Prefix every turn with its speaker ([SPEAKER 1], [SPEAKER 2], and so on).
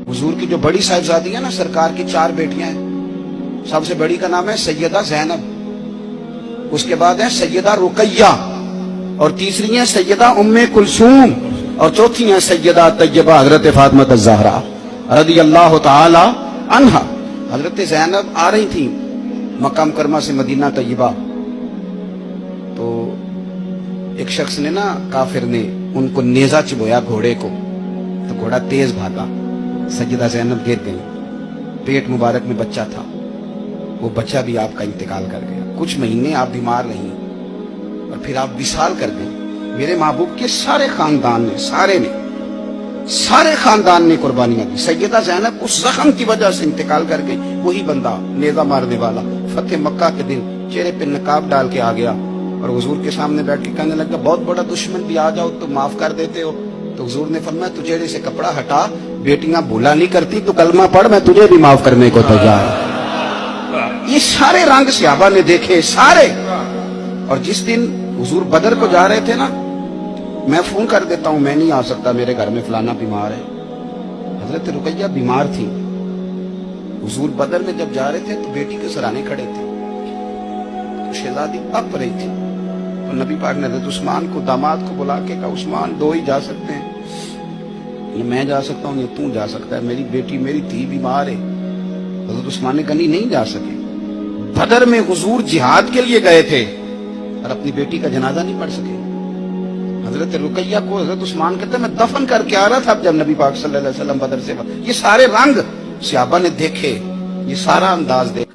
[SPEAKER 1] हुजूर की जो बड़ी साहिबजादी है ना, सरकार की 4 बेटियां हैं। सबसे बड़ी का नाम है सैयदा ज़ैनब, उसके बाद है सैयदा रुकैया, और तीसरी है सैयदा उम्मे कुलसूम, और चौथी है सैयदा तैयबा हजरत फातिमा ज़हरा रज़ी अल्लाह ताला अन्हा। हजरत ज़ैनब आ रही थी मक्का मुकर्रमा से मदीना तैयबा, तो एक शख्स ने ना, काफिर ने उनको नेजा चिबोया घोड़े को, तो घोड़ा तेज भागा, सैयदा ज़ैनब गिर गई, पेट मुबारक में बच्चा था, वो बच्चा भी आपका इंतकाल कर गया। कुछ महीने आप बीमार रही और फिर आप विसाल कर गई। मेरे महबूब के सारे खानदान ने, सारे खानदान ने कुर्बानियां दी। सैयदा ज़ैनब उस जख्म की वजह से इंतकाल कर गई। वही बंदा नेजा मारने वाला फतेह मक्का के दिन चेहरे पे नकाब डाल के आ गया और हुजूर के सामने बैठ के कहने लगा, बहुत बड़ा दुश्मन भी आ जाओ तो माफ कर देते हो। तो हुजूर ने फरमाया, तू चेहरे से कपड़ा हटा, बेटियां भूला नहीं करती, तो कलमा पढ़, मैं तुझे भी माफ करने को तैयार। ये सारे रंग सहाबा ने देखे, सारे। और जिस दिन हुजूर बदर को जा रहे थे ना, मैं फोन कर देता हूं, मैं नहीं आ सकता, मेरे घर में फलाना बीमार है। हजरत रुकैया बीमार थी। हुजूर बदर में जब जा रहे थे तो बेटी के सराहने खड़े थे, तो शहजादी कप रही थी, तो नबी पाक ने हजरत उस्मान को, दामाद को बुला के कहा, उस्मान 2 ही जा सकते हैं, ये मैं जा सकता हूँ, ये तू जा सकता है, मेरी बेटी, मेरी धी बीमार है। हजरत उस्मान ने कहा, नहीं जा सके। बदर में हुजूर जिहाद के लिए गए थे और अपनी बेटी का जनाजा नहीं पढ़ सके। हजरत रुकैया को हजरत उस्मान कहते, मैं दफन करके आ रहा था जब नबी पाक सल्लल्लाहु अलैहि वसल्लम बदर से। ये सारे रंग सहाबा ने देखे, ये सारा अंदाज देखे।